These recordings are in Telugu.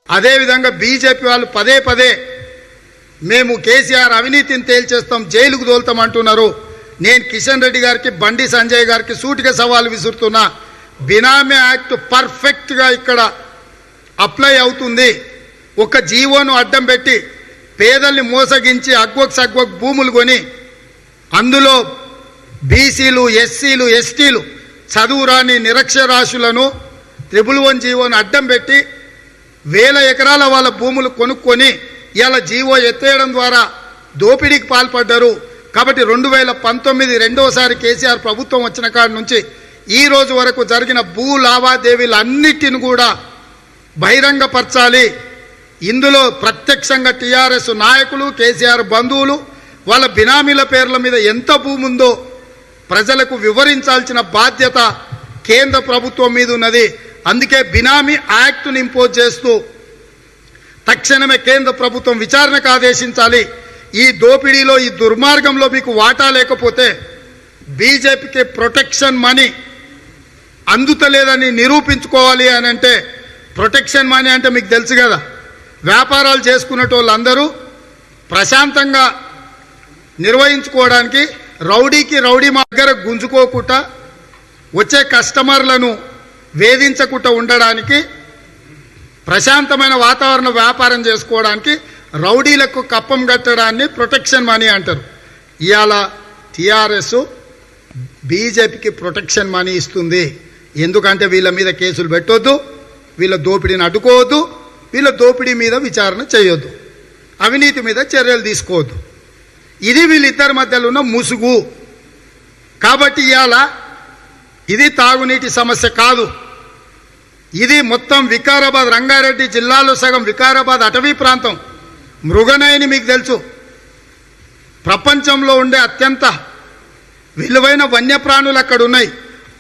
అదేవిధంగా బీజేపీ వాళ్ళు పదే పదే మేము కేసీఆర్ అవినీతిని తేల్చేస్తాం, జైలుకు తోలుతాం అంటున్నారు. నేను కిషన్ రెడ్డి గారికి, బండి సంజయ్ గారికి సూటిగా సవాల్ విసురుతున్నా. బినామీ యాక్ట్ పర్ఫెక్ట్గా ఇక్కడ అప్లై అవుతుంది. ఒక జీవోను అడ్డం పెట్టి పేదల్ని మోసగించి అగ్వక్ సగ్వక్ భూములు కొని అందులో బీసీలు, ఎస్సీలు, ఎస్టీలు, చదువురాని నిరక్షరాస్యులను 111 జీవోను అడ్డం పెట్టి 1000 ఎకరాల వాళ్ళ భూములు కొనుక్కొని ఇలా జీవో ఎత్తేయడం ద్వారా దోపిడీకి పాల్పడ్డారు. కాబట్టి 2019 రెండోసారి కేసీఆర్ ప్రభుత్వం వచ్చిన కాడి నుంచి ఈ రోజు వరకు జరిగిన భూ లావాదేవీలన్నిటిని కూడా బహిరంగపరచాలి. ఇందులో ప్రత్యక్షంగా టీఆర్ఎస్ నాయకులు, కేసీఆర్ బంధువులు వాళ్ళ బినామీల పేర్ల మీద ఎంత భూమి ఉందో ప్రజలకు వివరించాల్సిన బాధ్యత కేంద్ర ప్రభుత్వం మీద ఉన్నది. అందుకే బినామీ యాక్ట్ను ఇంపోజ్ చేస్తూ తక్షణమే కేంద్ర ప్రభుత్వం విచారణకు ఆదేశించాలి. ఈ దోపిడీలో, ఈ దుర్మార్గంలో మీకు వాటా లేకపోతే బీజేపీకి ప్రొటెక్షన్ మనీ అందుతలేదని నిరూపించుకోవాలి అని అంటే, ప్రొటెక్షన్ మనీ అంటే మీకు తెలుసు కదా, వ్యాపారాలు చేసుకునేటోళ్ళందరూ ప్రశాంతంగా నిర్వహించుకోవడానికి రౌడీకి రౌడీ మా దగ్గర గుంజుకోకుండా వచ్చే కస్టమర్లను వేధించకుండా ఉండడానికి ప్రశాంతమైన వాతావరణ వ్యాపారం చేసుకోవడానికి రౌడీలకు కప్పం కట్టడాన్ని ప్రొటెక్షన్ మనీ అంటారు. ఇవాళ టీఆర్ఎస్ బీజేపీకి ప్రొటెక్షన్ మనీ ఇస్తుంది. ఎందుకంటే వీళ్ళ మీద కేసులు పెట్టొద్దు, వీళ్ళ దోపిడీని అడ్డుకోవద్దు, వీళ్ళ దోపిడీ మీద విచారణ చేయొద్దు, అవినీతి మీద చర్యలు తీసుకోవద్దు. ఇది వీళ్ళిద్దరి మధ్యలో ఉన్న ముసుగు. కాబట్టి ఇవాళ ఇది తాగునీటి సమస్య కాదు, ఇది మొత్తం వికారాబాద్, రంగారెడ్డి జిల్లాలో సగం వికారాబాద్ అటవీ ప్రాంతం. మృగనయని మీకు తెలుసు, ప్రపంచంలో ఉండే అత్యంత విలువైన వన్యప్రాణులు అక్కడ ఉన్నాయి,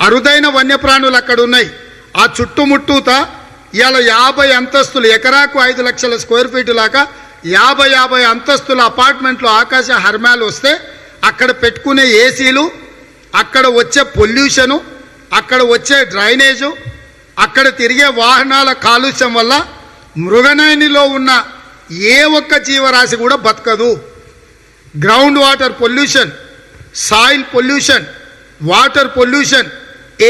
అరుదైన వన్యప్రాణులు అక్కడ ఉన్నాయి. ఆ చుట్టుముట్టూత ఇవాళ 50 అంతస్తులు, ఎకరాకు 5 లక్షల స్క్వేర్ ఫీట్ లాగా 50 అంతస్తుల అపార్ట్మెంట్లు ఆకాశ హర్మాలు వస్తే అక్కడ పెట్టుకునే ఏసీలు, అక్కడ వచ్చే పొల్యూషను, అక్కడ వచ్చే డ్రైనేజు, అక్కడ తిరిగే వాహనాల కాలుష్యం వల్ల మృగనయనిలో ఉన్న ఏ ఒక్క జీవరాశి కూడా బతకదు. Ground water pollution, soil pollution, water pollution,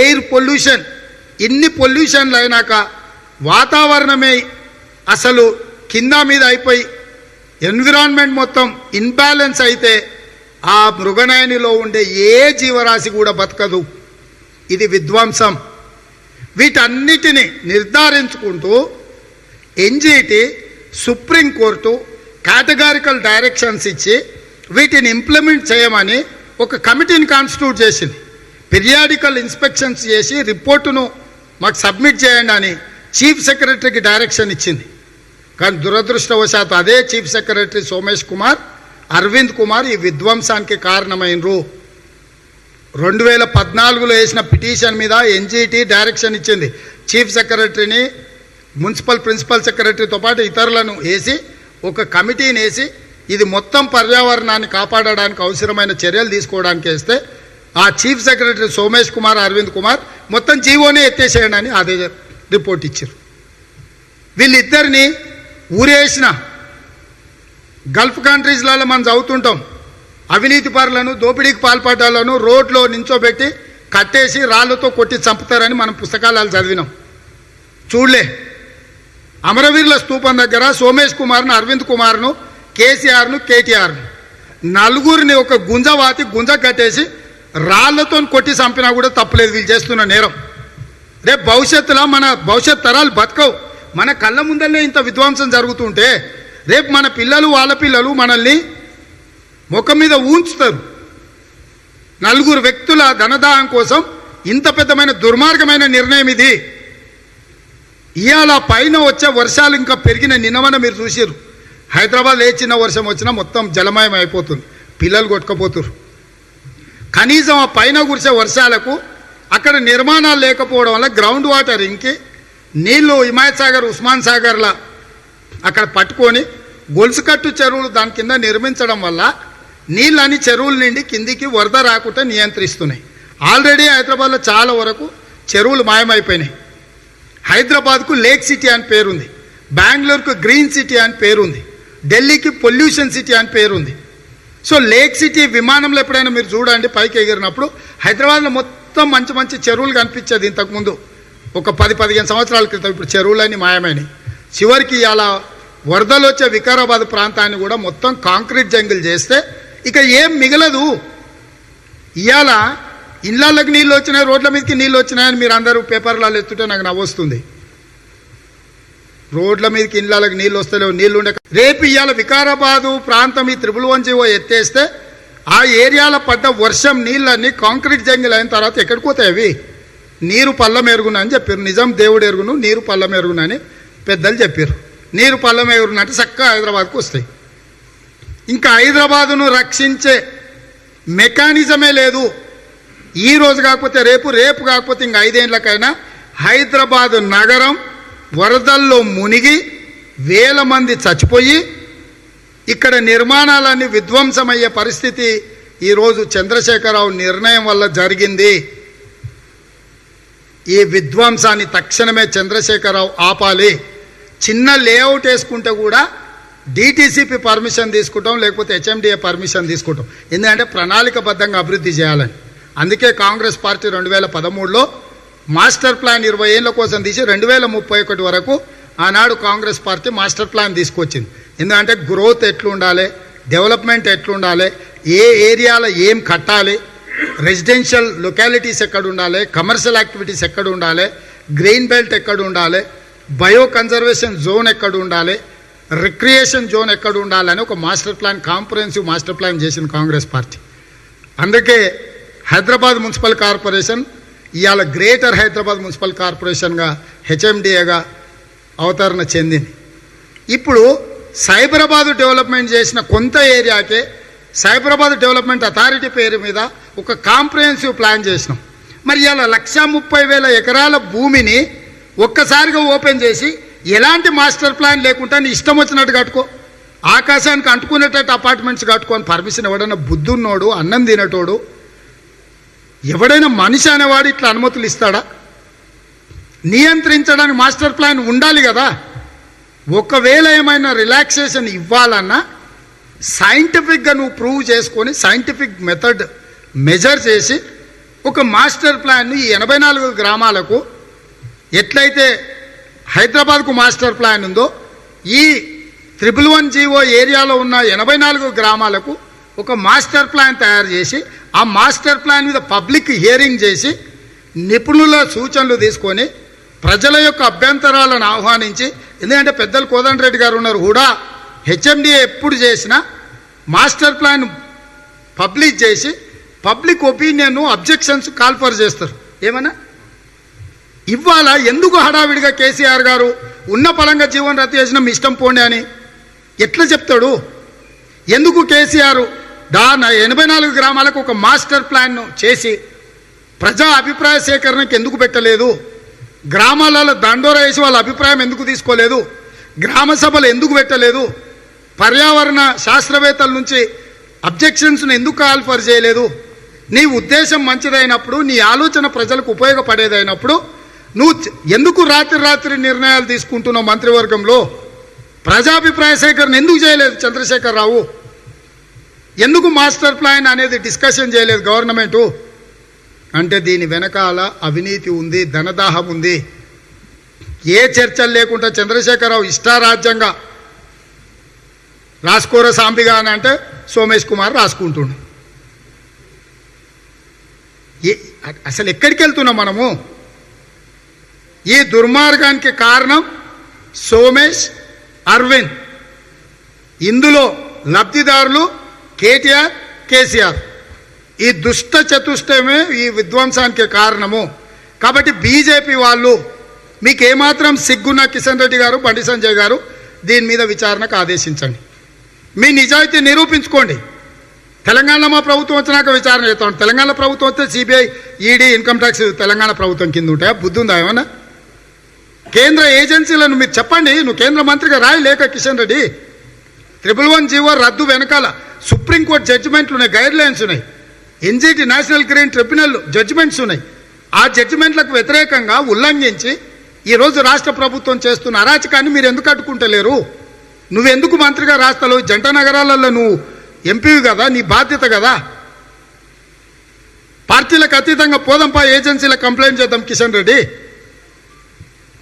air pollution, ఇన్ని పొల్యూషన్లు అయినాక వాతావరణమే అసలు కింద మీద అయిపోయి ఎన్విరాన్మెంట్ మొత్తం ఇన్బ్యాలెన్స్ అయితే ఆ మృగనయనిలో ఉండే ఏ జీవరాశి కూడా బతకదు. ఇది విధ్వంసం. వీటన్నిటిని నిర్ధారించుకుంటూ ఎన్జీటీ, సుప్రీంకోర్టు కేటగారికల్ డైరెక్షన్స్ ఇచ్చి వీటిని ఇంప్లిమెంట్ చేయమని ఒక కమిటీని కాన్స్టిట్యూట్ చేసింది. పీరియాడికల్ ఇన్స్పెక్షన్స్ చేసి రిపోర్టును మాకు సబ్మిట్ చేయండి అని చీఫ్ సెక్రటరీకి డైరెక్షన్ ఇచ్చింది. కానీ దురదృష్టవశాత్తు అదే చీఫ్ సెక్రటరీ సోమేష్ కుమార్, అరవింద్ కుమార్ ఈ విధ్వంసానికి కారణమైనరు. 2014లో వేసిన పిటిషన్ మీద ఎన్జీటీ డైరెక్షన్ ఇచ్చింది. చీఫ్ సెక్రటరీని, మున్సిపల్ ప్రిన్సిపల్ సెక్రటరీతో పాటు ఇతరులను వేసి ఒక కమిటీని వేసి ఇది మొత్తం పర్యావరణాన్ని కాపాడడానికి అవసరమైన చర్యలు తీసుకోవడానికి వేస్తే ఆ చీఫ్ సెక్రటరీ సోమేష్ కుమార్, అరవింద్ కుమార్ మొత్తం జీవోనే ఎత్తేసేయండి అని అదే రిపోర్ట్ ఇచ్చారు. వీళ్ళిద్దరిని ఊరేసిన గల్ఫ్ కంట్రీస్లలో మనం చదువుతుంటాం, అవినీతి పరులను, దోపిడీకి పాల్పడ్డాలను రోడ్లో నించోబెట్టి కట్టేసి రాళ్లతో కొట్టి చంపుతారని మనం పుస్తకాలు చదివినాం. చూడలే, అమరవీరుల స్తూపం దగ్గర సోమేష్ కుమార్ను, అరవింద్ కుమార్ను, కేసీఆర్ను, కేటీఆర్ను నలుగురిని ఒక గుంజవాతి గుంజ కట్టేసి రాళ్లతో కొట్టి చంపినా కూడా తప్పలేదు. వీళ్ళు చేస్తున్న నేరం. రేపు భవిష్యత్తులో మన భవిష్యత్ తరాలు బతకవు. మన కళ్ళ ముందరనే ఇంత విధ్వంసం జరుగుతుంటే రేపు మన పిల్లలు, వాళ్ళ పిల్లలు మనల్ని ముఖం మీద ఊంచుతారు. నలుగురు వ్యక్తుల ధనదాహం కోసం ఇంత పెద్దమైన దుర్మార్గమైన నిర్ణయం ఇది. ఇవాళ పైన వచ్చే వర్షాలు ఇంకా పెరిగిన నిన్నమన మీరు చూసారు. హైదరాబాద్ ఏ చిన్న వర్షం వచ్చినా మొత్తం జలమయం అయిపోతుంది, పిల్లలు కొట్టుకపోతున్నారు. కనీసం ఆ పైన కురిసే వర్షాలకు అక్కడ నిర్మాణాలు లేకపోవడం వల్ల గ్రౌండ్ వాటర్ ఇంకి నీళ్లు హిమాయత్ సాగర్, ఉస్మాన్ సాగర్ల అక్కడ పట్టుకొని గొలుసుకట్టు చెరువులు దాని కింద నిర్మించడం వల్ల నీళ్ళని చెరువుల నుండి కిందికి వరద రాకుండా నియంత్రిస్తున్నాయి. ఆల్రెడీ హైదరాబాద్లో చాలా వరకు చెరువులు మాయమైపోయినాయి. హైదరాబాద్కు లేక్ సిటీ అని పేరుంది. బెంగళూరుకు గ్రీన్ సిటీ అని పేరుంది, ఢిల్లీకి పొల్యూషన్ సిటీ అని పేరుంది. సో లేక్ సిటీ విమానంలో ఎప్పుడైనా మీరు చూడండి పైకి ఎగిరినప్పుడు, హైదరాబాద్లో మొత్తం మంచి మంచి చెరువులు కనిపించేది ఇంతకుముందు ఒక 10-15 సంవత్సరాల క్రితం. ఇప్పుడు చెరువులన్నీ మాయమైనవి. చివరికి ఇలా వరదలు వచ్చే వికారాబాద్ ప్రాంతాన్ని కూడా మొత్తం కాంక్రీట్ జంగిల్ చేస్తే ఇక ఏం మిగలదు. ఇవాళ ఇళ్ళకి నీళ్ళు వచ్చినాయి, రోడ్ల మీదకి నీళ్ళు వచ్చినాయని మీరు అందరూ పేపర్లలో ఎత్తుంటే నాకు నవ్వొస్తుంది. రోడ్ల మీదకి ఇళ్ళకి నీళ్ళు వస్తలేవు, నీళ్ళు ఉండే. రేపు ఇవాళ వికారాబాదు ప్రాంతం ఈ 111 ఎత్తేస్తే ఆ ఏరియాలో పడ్డ వర్షం నీళ్ళన్నీ కాంక్రీట్ జంగిల్ అయిన తర్వాత ఎక్కడికి పోతాయి? అవి నీరు పళ్ళం ఎరుగున అని చెప్పారు. నిజం దేవుడు ఎరుగును, నీరు పళ్ళం ఎరుగున అని పెద్దలు చెప్పారు. నీరు పళ్ళం ఎరుగున అంటే చక్కగా హైదరాబాద్కు వస్తాయి. ఇంకా హైదరాబాదును రక్షించే మెకానిజమే లేదు. ఈ రోజు కాకపోతే రేపు, రేపు కాకపోతే ఇంకా 5 ఏళ్ళకైనా హైదరాబాదు నగరం వరదల్లో మునిగి వేల మంది చచ్చిపోయి ఇక్కడ నిర్మాణాలన్నీ విధ్వంసమయ్యే పరిస్థితి ఈరోజు చంద్రశేఖరరావు నిర్ణయం వల్ల జరిగింది. ఈ విధ్వంసాన్ని తక్షణమే చంద్రశేఖరరావు ఆపాలి. చిన్న లేఅవుట్ వేసుకుంటే కూడా డిటిసిపి పర్మిషన్ తీసుకుంటాం, లేకపోతే హెచ్ఎండిఏ పర్మిషన్ తీసుకుంటాం. ఎందుకంటే ప్రణాళికబద్ధంగా అభివృద్ధి చేయాలని. అందుకే కాంగ్రెస్ పార్టీ 2013లో మాస్టర్ ప్లాన్ 20 ఏళ్ళ కోసం తీసి 2031 వరకు ఆనాడు కాంగ్రెస్ పార్టీ మాస్టర్ ప్లాన్ తీసుకొచ్చింది. ఎందుకంటే గ్రోత్ ఎట్లుండాలి, డెవలప్మెంట్ ఎట్లుండాలి, ఏ ఏరియాలో ఏం కట్టాలి, రెసిడెన్షియల్ లొకాలిటీస్ ఎక్కడ ఉండాలి, కమర్షియల్ యాక్టివిటీస్ ఎక్కడ ఉండాలి, గ్రీన్ బెల్ట్ ఎక్కడ ఉండాలి, బయో కన్జర్వేషన్ జోన్ ఎక్కడ ఉండాలి, రిక్రియేషన్ జోన్ ఎక్కడ ఉండాలని ఒక master plan, comprehensive master plan చేసింది కాంగ్రెస్ పార్టీ. అందుకే హైదరాబాద్ మున్సిపల్ కార్పొరేషన్ ఇవాళ గ్రేటర్ హైదరాబాద్ మున్సిపల్ కార్పొరేషన్గా హెచ్ఎండిఏగా అవతరణ చెందింది. ఇప్పుడు సైబరాబాద్ డెవలప్మెంట్ చేసిన కొంత ఏరియాకే సైబరాబాద్ డెవలప్మెంట్ అథారిటీ పేరు మీద ఒక కాంప్రహెన్సివ్ ప్లాన్ చేసినాం. మరి ఇవాళ 130,000 ఎకరాల భూమిని ఒక్కసారిగా ఓపెన్ చేసి ఎలాంటి మాస్టర్ ప్లాన్ లేకుండా నీ ఇష్టం వచ్చినట్టు కట్టుకో, ఆకాశానికి అంటుకునేటట్టు అపార్ట్మెంట్స్ కట్టుకొని పర్మిషన్ ఎవడైనా బుద్ధున్నోడు, అన్నం తినేటోడు, ఎవడైనా మనిషి అనేవాడు ఇట్లా అనుమతులు ఇస్తాడా? నియంత్రించడానికి మాస్టర్ ప్లాన్ ఉండాలి కదా. ఒకవేళ ఏమైనా రిలాక్సేషన్ ఇవ్వాలన్నా సైంటిఫిక్గా నువ్వు ప్రూవ్ చేసుకొని సైంటిఫిక్ మెథడ్ మెజర్ చేసి ఒక మాస్టర్ ప్లాన్ని ఈ 84 గ్రామాలకు ఎట్లయితే హైదరాబాద్కు మాస్టర్ ప్లాన్ ఉందో ఈ 111 ఏరియాలో ఉన్న 84 గ్రామాలకు ఒక మాస్టర్ ప్లాన్ తయారు చేసి ఆ మాస్టర్ ప్లాన్ మీద పబ్లిక్ హియరింగ్ చేసి నిపుణుల సూచనలు తీసుకొని ప్రజల యొక్క అభ్యంతరాలను ఆహ్వానించి, ఎందుకంటే పెద్దలు కోదండరెడ్డి గారు ఉన్నారు కూడా, హెచ్ఎండిఏ ఎప్పుడు చేసినా మాస్టర్ ప్లాన్ పబ్లిష్ చేసి పబ్లిక్ ఒపీనియన్ అబ్జెక్షన్స్ కాల్ఫర్ చేస్తారు. ఏమన్నా ఇవాళ ఎందుకు హడావిడిగా కేసీఆర్ గారు ఉన్న పరంగా జీవన్ రద్దు చేసిన మీ ఇష్టం పోండి అని ఎట్లా చెప్తాడు? ఎందుకు కేసీఆర్ 84 గ్రామాలకు ఒక మాస్టర్ ప్లాన్ను చేసి ప్రజా అభిప్రాయ సేకరణకి ఎందుకు పెట్టలేదు? గ్రామాలలో దండోర వేసి వాళ్ళ అభిప్రాయం ఎందుకు తీసుకోలేదు? గ్రామ సభలు ఎందుకు పెట్టలేదు? పర్యావరణ శాస్త్రవేత్తల నుంచి అబ్జెక్షన్స్ను ఎందుకు కాల్ఫర్ చేయలేదు? నీ ఉద్దేశం మంచిదైనప్పుడు, నీ ఆలోచన ప్రజలకు ఉపయోగపడేదైనప్పుడు నువ్వు ఎందుకు రాత్రి నిర్ణయాలు తీసుకుంటున్నావు? మంత్రివర్గంలో ప్రజాభిప్రాయ సేకరణ ఎందుకు చేయలేదు చంద్రశేఖరరావు? ఎందుకు మాస్టర్ ప్లాన్ అనేది డిస్కషన్ చేయలేదు గవర్నమెంటు? అంటే దీని వెనకాల అవినీతి ఉంది, ధనదాహం ఉంది. ఏ చర్చలు లేకుండా చంద్రశేఖరరావు ఇష్టారాజ్యంగా రాసుకోర సాంబిగా అని అంటే సోమేష్ కుమార్ రాసుకుంటుండు. అసలు ఎక్కడికి వెళ్తున్నాం మనము? ఈ దుర్మార్గానికి కారణం సోమేష్, అరవింద్. ఇందులో లబ్ధిదారులు కేటీఆర్, కేసీఆర్. ఈ దుష్ట చతుష్టయమే ఈ విధ్వంసానికి కారణము. కాబట్టి బీజేపీ వాళ్ళు మీకు ఏమాత్రం సిగ్గున్న కిషన్ రెడ్డి గారు, బండి సంజయ్ గారు దీని మీద విచారణకు ఆదేశించండి. మీ నిజాయితీ నిరూపించుకోండి. తెలంగాణలో మా ప్రభుత్వం వచ్చినాక విచారణ చేస్తాం. తెలంగాణ ప్రభుత్వం వస్తే CBI, ED, income tax Telangana ప్రభుత్వం కింద ఉంటాయా? బుద్ధి ఉందా ఏమన్నా? కేంద్ర ఏజెన్సీలను మీరు చెప్పండి. నువ్వు కేంద్ర మంత్రిగా రాయి లేక కిషన్ రెడ్డి. 111 రద్దు వెనకాల సుప్రీంకోర్టు జడ్జిమెంట్లు ఉన్నాయి, గైడ్ లైన్స్ ఉన్నాయి, NGT national green tribunal judgements ఉన్నాయి. ఆ జడ్జిమెంట్లకు వ్యతిరేకంగా ఉల్లంఘించి ఈరోజు రాష్ట్ర ప్రభుత్వం చేస్తున్న అరాచకాన్ని మీరు ఎందుకు అడ్డుకుంటలేరు? నువ్వెందుకు మంత్రిగా రాస్తావు? జంట నగరాలలో నువ్వు ఎంపీవి కదా, నీ బాధ్యత కదా. పార్టీలకు అతీతంగా పోదంపా, ఏజెన్సీలకు కంప్లైంట్ చేద్దాం. కిషన్ రెడ్డి,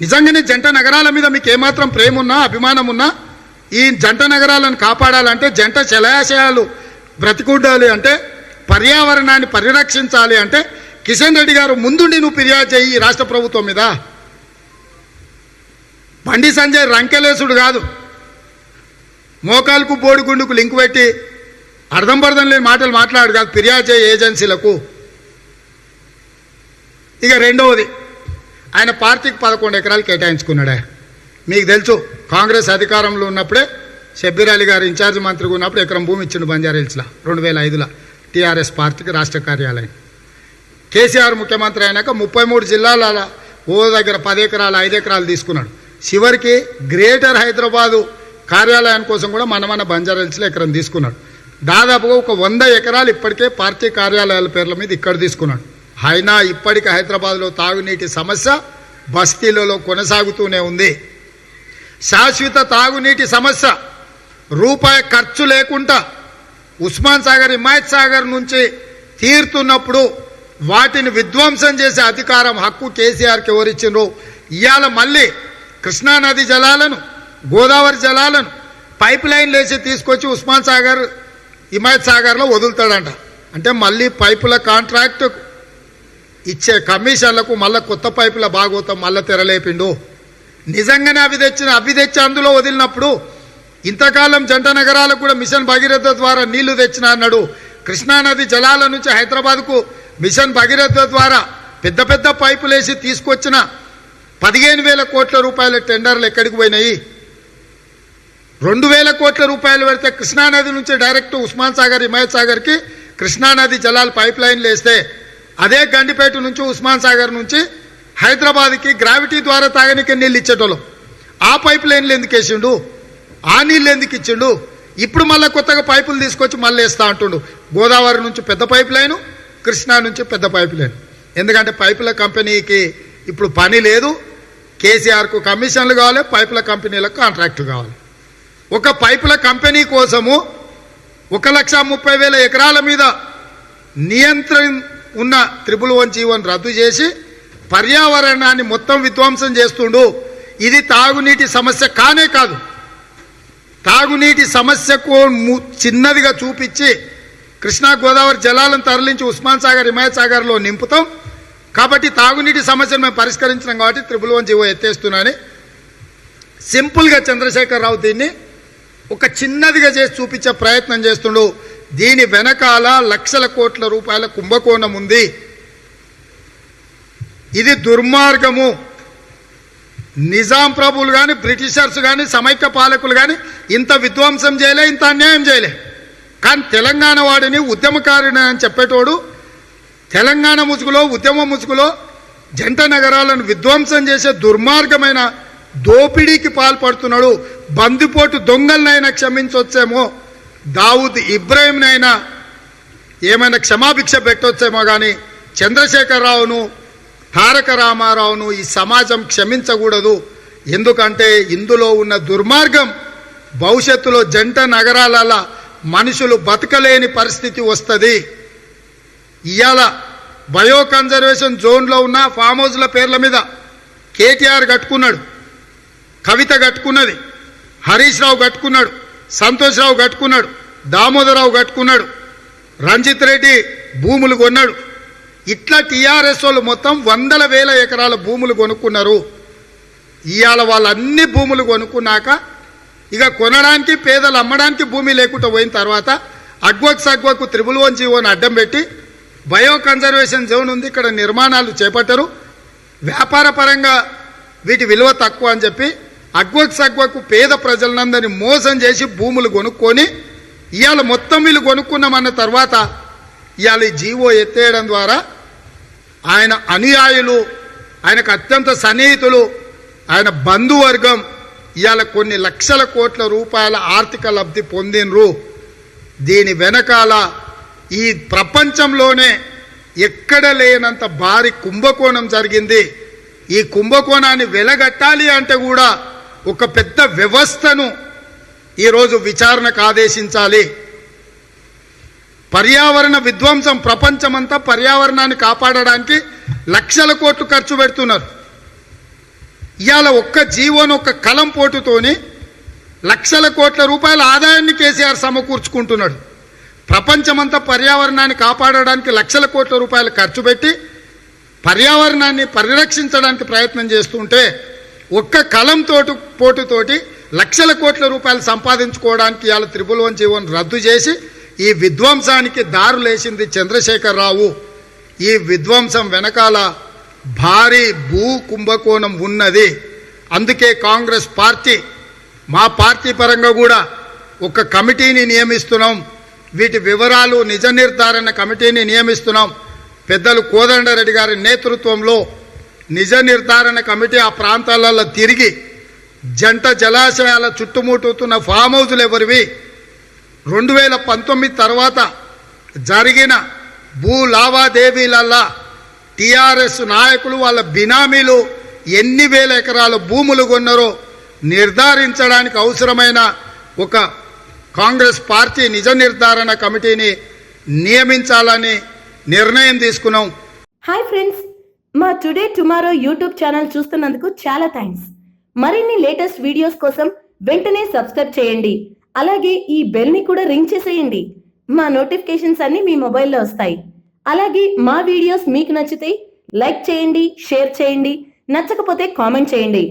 నిజంగానే జంట నగరాల మీద మీకు ఏమాత్రం ప్రేమ ఉన్నా, అభిమానం ఉన్నా, ఈ జంట నగరాలను కాపాడాలంటే, జంట జలాశయాలు బ్రతికుండాలి అంటే, పర్యావరణాన్ని పరిరక్షించాలి అంటే కిషన్ రెడ్డి గారు ముందుండి నువ్వు ఫిర్యాదు చేయి ఈ రాష్ట్ర ప్రభుత్వం మీద. బండి సంజయ్ రంకెలేసుడు కాదు, మోకాలకు బోడిగుండుకు లింక్ పెట్టి అర్థం పర్థం లేని మాటలు మాట్లాడు కాదు, ఫిర్యాదు చేయి ఏజెన్సీలకు. ఇక రెండవది, ఆయన పార్టీకి 11 ఎకరాలు కేటాయించుకున్నాడే. మీకు తెలుసు, కాంగ్రెస్ అధికారంలో ఉన్నప్పుడే షబ్బీర్ అలీ గారు ఇన్ఛార్జ్ మంత్రిగా ఉన్నప్పుడు ఎకరం భూమి ఇచ్చిండు బంజారాహిల్స్లో 2005లో టీఆర్ఎస్ పార్టీకి రాష్ట్ర కార్యాలయం. కేసీఆర్ ముఖ్యమంత్రి అయినాక 33 జిల్లాల ఓ దగ్గర 10 ఎకరాలు 5 ఎకరాలు తీసుకున్నాడు. చివరికి గ్రేటర్ హైదరాబాదు కార్యాలయం కోసం కూడా మన బంజారాహిల్స్లో ఎకరం తీసుకున్నాడు. దాదాపుగా ఒక 100 ఎకరాలు ఇప్పటికే పార్టీ కార్యాలయాల పేర్ల మీద ఇక్కడ తీసుకున్నాడు. అయినా ఇప్పటికీ హైదరాబాద్లో తాగునీటి సమస్య బస్తీలలో కొనసాగుతూనే ఉంది. శాశ్వత తాగునీటి సమస్య రూపాయి ఖర్చు లేకుండా ఉస్మాన్ సాగర్, హిమాయత్ సాగర్ నుంచి తీరుతున్నప్పుడు వాటిని విధ్వంసం చేసే అధికారం, హక్కు కేసీఆర్కి ఎవరిచ్చిండ్రు? ఇవాళ మళ్ళీ కృష్ణానది జలాలను, గోదావరి జలాలను పైప్ లైన్లు వేసి తీసుకొచ్చి ఉస్మాన్ సాగర్, హిమాయత్ సాగర్లో వదులుతాడంట. అంటే మళ్ళీ పైపుల కాంట్రాక్ట్ ఇచ్చే కమిషన్లకు మళ్ళీ కొత్త పైపుల భాగోతం మళ్ళీ తెరలేపిండు. నిజంగానే అవి తెచ్చి అందులో వదిలినప్పుడు ఇంతకాలం జంట నగరాలకు కూడా మిషన్ భగీరథ ద్వారా నీళ్లు తెచ్చిన అన్నాడు. కృష్ణానది జలాల నుంచి హైదరాబాద్కు మిషన్ భగీరథ ద్వారా పెద్ద పెద్ద పైపులు వేసి తీసుకొచ్చిన 15,000 కోట్ల రూపాయల టెండర్లు ఎక్కడికి పోయినాయి? 2,000 కోట్ల రూపాయలు పెడితే కృష్ణానది నుంచి డైరెక్ట్ ఉస్మాన్ సాగర్, హిమాయత్ సాగర్కి కృష్ణానది జలాలు పైప్ లైన్లు వేస్తే, అదే గండిపేట నుంచి ఉస్మాన్ సాగర్ నుంచి హైదరాబాద్కి గ్రావిటీ ద్వారా తాగనీకి నీళ్ళు ఇచ్చేటోళ్ళం. ఆ పైప్ లైన్లు ఎందుకు వేసిండు? ఆ నీళ్ళు ఎందుకు ఇచ్చిండు? ఇప్పుడు మళ్ళీ కొత్తగా పైపులు తీసుకొచ్చి మళ్ళీ వేస్తా అంటుండు. గోదావరి నుంచి పెద్ద పైప్ లైను, కృష్ణా నుంచి పెద్ద పైప్ లైన్. ఎందుకంటే పైపుల కంపెనీకి ఇప్పుడు పని లేదు. కేసీఆర్కు కమిషన్లు కావాలి, పైపుల కంపెనీలకు కాంట్రాక్టు కావాలి. ఒక పైపుల కంపెనీ కోసము 1,30,000 ఎకరాల మీద నియంత్రణ ఉన్న 111 రద్దు చేసి పర్యావరణాన్ని మొత్తం విధ్వంసం చేస్తుండు. ఇది తాగునీటి సమస్య కానే కాదు. తాగునీటి సమస్యకు చిన్నదిగా చూపించి కృష్ణా గోదావరి జలాలను తరలించి ఉస్మాన్ సాగర్, హిమాయత్ సాగర్లో నింపుతాం కాబట్టి తాగునీటి సమస్యను మేము పరిష్కరించినాం కాబట్టి 111 జీవో ఎత్తేస్తున్నాని సింపుల్గా చంద్రశేఖరరావు దీన్ని ఒక చిన్నదిగా చేసి చూపించే ప్రయత్నం చేస్తుండు. దీని వెనకాల లక్షల కోట్ల రూపాయల కుంభకోణం ఉంది. ఇది దుర్మార్గము. నిజాం ప్రభువులు కానీ, బ్రిటిషర్స్ కానీ, సమైక్య పాలకులు కానీ ఇంత విధ్వంసం చేయలే, ఇంత అన్యాయం చేయలే. కానీ తెలంగాణ వాడిని ఉద్యమకారుని అని చెప్పేటోడు తెలంగాణ ముసుగులో, ఉద్యమ ముసుగులో జంట నగరాలను విధ్వంసం చేసే దుర్మార్గమైన దోపిడీకి పాల్పడుతున్నాడు. బందిపోటు దొంగలనైనా క్షమించవచ్చేమో, దావుద్ ఇబ్రాహింనైనా ఏమైనా క్షమాభిక్ష పెట్టవచ్చేమో కానీ చంద్రశేఖరరావును, తారక రామారావును ఈ సమాజం క్షమించకూడదు. ఎందుకంటే ఇందులో ఉన్న దుర్మార్గం భవిష్యత్తులో జంట నగరాల మనుషులు బతకలేని పరిస్థితి వస్తుంది. ఇవాళ బయో కన్జర్వేషన్ జోన్లో ఉన్న ఫామ్ హౌస్ల పేర్ల మీద కేటీఆర్ కట్టుకున్నాడు, కవిత కట్టుకున్నది, హరీష్ రావు కట్టుకున్నాడు, సంతోష్ రావు కట్టుకున్నాడు, దామోదరరావు కట్టుకున్నాడు, రంజిత్ రెడ్డి భూములు కొన్నాడు. ఇట్లా టీఆర్ఎస్ వాళ్ళు మొత్తం 100,000 ఎకరాల భూములు కొనుక్కున్నారు. ఇవాళ వాళ్ళన్ని భూములు కొనుక్కున్నాక ఇక కొనడానికి, పేదలు అమ్మడానికి భూమి లేకుండా పోయిన తర్వాత అగ్వక్ సగ్వకు 111 జీవోని అడ్డం పెట్టి బయో కన్జర్వేషన్ జోన్ ఉంది, ఇక్కడ నిర్మాణాలు చేపట్టారు, వ్యాపార పరంగా వీటి విలువ తక్కువ అని చెప్పి అగ్వక్ సగ్వకు పేద ప్రజలందరినీ మోసం చేసి భూములు కొనుక్కొని ఇవాళ మొత్తం వీళ్ళు కొనుక్కున్నామన్న తర్వాత ఇవాళ ఈ జీవో ఎత్తేయడం ద్వారా ఆయన అనుయాయులు, ఆయనకు అత్యంత సన్నిహితులు, ఆయన బంధువర్గం ఇవాళ కొన్ని లక్షల కోట్ల రూపాయల ఆర్థిక లబ్ధి పొందినరు. దీని వెనకాల ఈ ప్రపంచంలోనే ఎక్కడ లేనంత భారీ కుంభకోణం జరిగింది. ఈ కుంభకోణాన్ని వెలగట్టాలి అంటే కూడా ఒక పెద్ద వ్యవస్థను ఈరోజు విచారణకు ఆదేశించాలి. పర్యావరణ విధ్వంసం, ప్రపంచమంతా పర్యావరణాన్ని కాపాడడానికి లక్షల కోట్లు ఖర్చు పెడుతున్నారు. ఇవాళ ఒక్క జీవోను ఒక్క కలం పోటుతోని లక్షల కోట్ల రూపాయల ఆదాయాన్ని కేసీఆర్ సమకూర్చుకుంటున్నాడు. ప్రపంచమంతా పర్యావరణాన్ని కాపాడడానికి లక్షల కోట్ల రూపాయలు ఖర్చు పెట్టి పర్యావరణాన్ని పరిరక్షించడానికి ప్రయత్నం చేస్తుంటే ఒక్క కలం పోటుతోటి లక్షల కోట్ల రూపాయలు సంపాదించుకోవడానికి ఇవాళ 111 జీవోను రద్దు చేసి ఈ విధ్వంసానికి దారులేసింది చంద్రశేఖరరావు. ఈ విధ్వంసం వెనకాల భారీ భూ కుంభకోణం ఉన్నది. అందుకే కాంగ్రెస్ పార్టీ, మా పార్టీ పరంగా కూడా ఒక కమిటీని నియమిస్తున్నాం. వీటి వివరాలు నిజ నిర్ధారణ కమిటీని నియమిస్తున్నాం. పెద్దలు కోదండరెడ్డి గారి నేతృత్వంలో నిజ నిర్ధారణ కమిటీ ఆ ప్రాంతాలలో తిరిగి జంట జలాశయాల చుట్టుముట్టుతున్న ఫామ్ హౌజులు ఎవరివి, 2019 తర్వాత జరిగిన భూ లావాదేవీలల్లా టీఆర్ఎస్ నాయకులు వాళ్ళ బినామీలు ఎన్ని వేల ఎకరాల భూములు కొన్నారో నిర్ధారించడానికి అవసరమైన ఒక కాంగ్రెస్ పార్టీ నిజ నిర్ధారణ కమిటీని నియమించాలని నిర్ణయం తీసుకున్నాం. హాయ్ ఫ్రెండ్స్, మా టుడే టుమారో యూట్యూబ్ ఛానల్ చూస్తున్నందుకు చాలా థ్యాంక్స్. మరిన్ని లేటెస్ట్ వీడియోస్ కోసం వెంటనే సబ్స్క్రైబ్ చేయండి. అలాగే ఈ బెల్ ని కూడా రింగ్ చేసేయండి. మా నోటిఫికేషన్స్ అన్ని మీ మొబైల్లో వస్తాయి. అలాగే మా వీడియోస్ మీకు నచ్చితే లైక్ చేయండి, షేర్ చేయండి, నచ్చకపోతే కామెంట్ చేయండి.